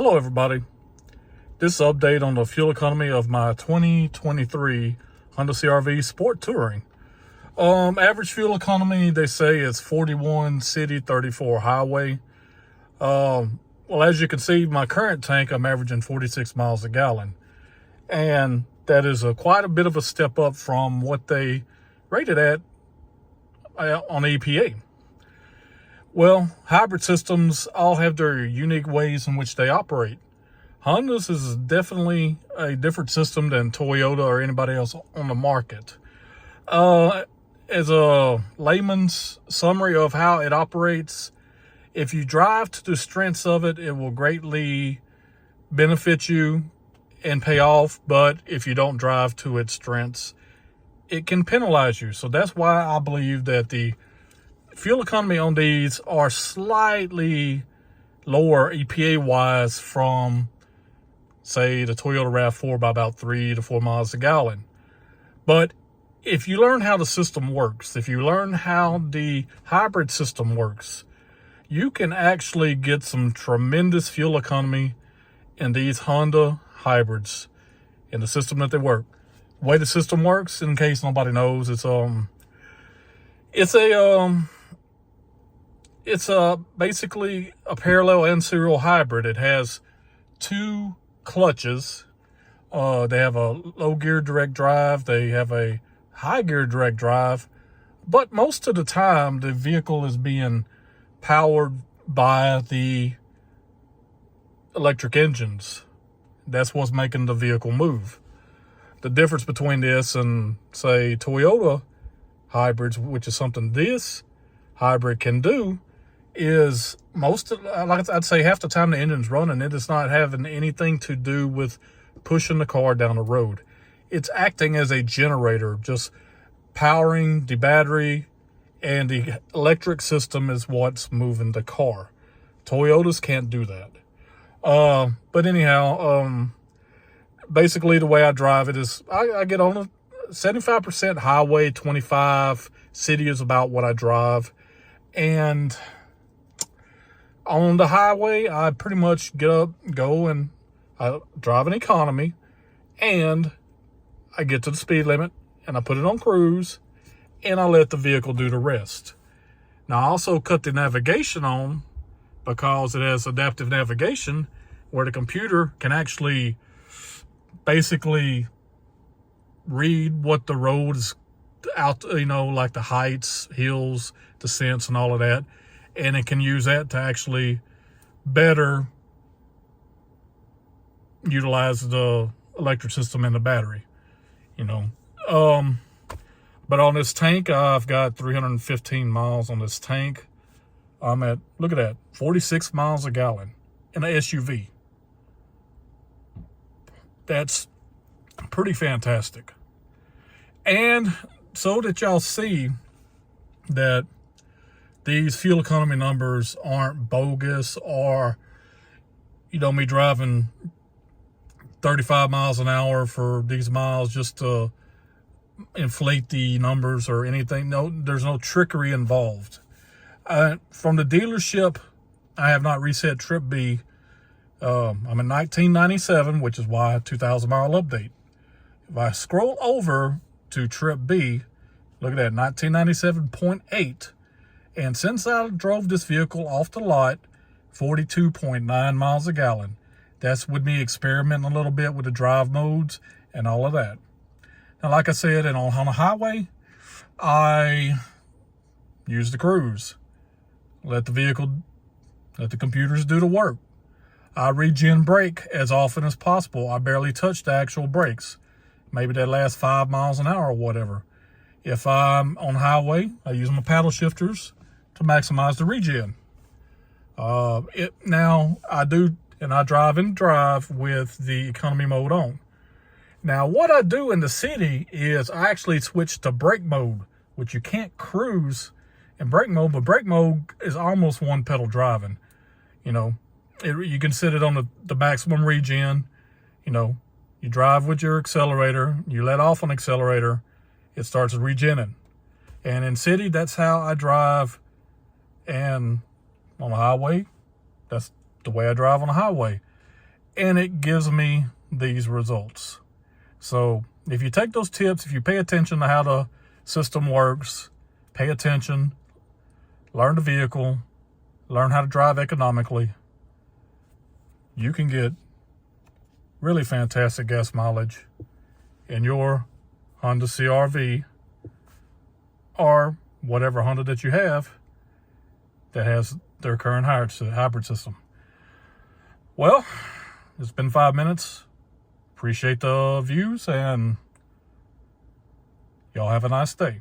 Hello everybody. This update on the fuel economy of my 2023 Honda CR-V Sport Touring. Average fuel economy, they say, is 41 city, 34 highway. Well, as you can see, my current tank, I'm averaging 46 miles a gallon. And that is quite a bit of a step up from what they rated at on EPA. Well, hybrid systems all have their unique ways in which they operate. Honda's is definitely a different system than Toyota or anybody else on the market. As a layman's summary of how it operates, if you drive to the strengths of it, it will greatly benefit you and pay off. But if you don't drive to its strengths, it can penalize you. So that's why I believe that the fuel economy on these are slightly lower EPA-wise from, say, the Toyota RAV4 by about 3 to 4 miles a gallon. But if you learn how the system works, if you learn how the hybrid system works, you can actually get some tremendous fuel economy in these Honda hybrids in the system that they work. The way the system works, in case nobody knows, it's basically a parallel and serial hybrid. It has two clutches. They have a low gear direct drive. They have a high gear direct drive. But most of the time, the vehicle is being powered by the electric engines. That's what's making the vehicle move. The difference between this and, say, Toyota hybrids, which is something this hybrid can do, is I'd say half the time the engine's running, it is not having anything to do with pushing the car down the road. It's acting as a generator, just powering the battery, and the electric system is what's moving the car. Toyotas can't do that. But anyhow, basically the way I drive it is I get on a 75% highway, 25 city is about what I drive. And on the highway, I pretty much get up, go, and I drive an economy, and I get to the speed limit, and I put it on cruise, and I let the vehicle do the rest. Now, I also cut the navigation on because it has adaptive navigation where the computer can actually basically read what the road is out, like the heights, hills, descents, and all of that. And it can use that to actually better utilize the electric system and the battery, But on this tank, I've got 315 miles on this tank. I'm at, look at that, 46 miles a gallon in an SUV. That's pretty fantastic. And so that y'all see that these fuel economy numbers aren't bogus or, me driving 35 miles an hour for these miles just to inflate the numbers or anything. No, there's no trickery involved. From the dealership, I have not reset Trip B. I'm in 1997, which is why 2,000 mile update. If I scroll over to Trip B, look at that, 1997.8. And since I drove this vehicle off the lot, 42.9 miles a gallon. That's with me experimenting a little bit with the drive modes and all of that. Now, like I said, and on a highway, I use the cruise. Let the computers do the work. I regen brake as often as possible. I barely touch the actual brakes. Maybe that lasts 5 miles an hour or whatever. If I'm on highway, I use my paddle shifters to maximize the regen. Now, I drive with the economy mode on. Now, what I do in the city is I actually switch to brake mode, which you can't cruise in brake mode, but brake mode is almost one pedal driving. You can set it on the maximum regen. You drive with your accelerator, you let off on accelerator, it starts regenning. And in city, that's how I drive. And on the highway, that's the way I drive on the highway. and it gives me these results. So if you take those tips, if you pay attention to how the system works, pay attention, learn the vehicle, learn how to drive economically, you can get really fantastic gas mileage in your Honda CR-V or whatever Honda that you have that has their current hybrid system. Well, it's been 5 minutes. Appreciate the views, and y'all have a nice day.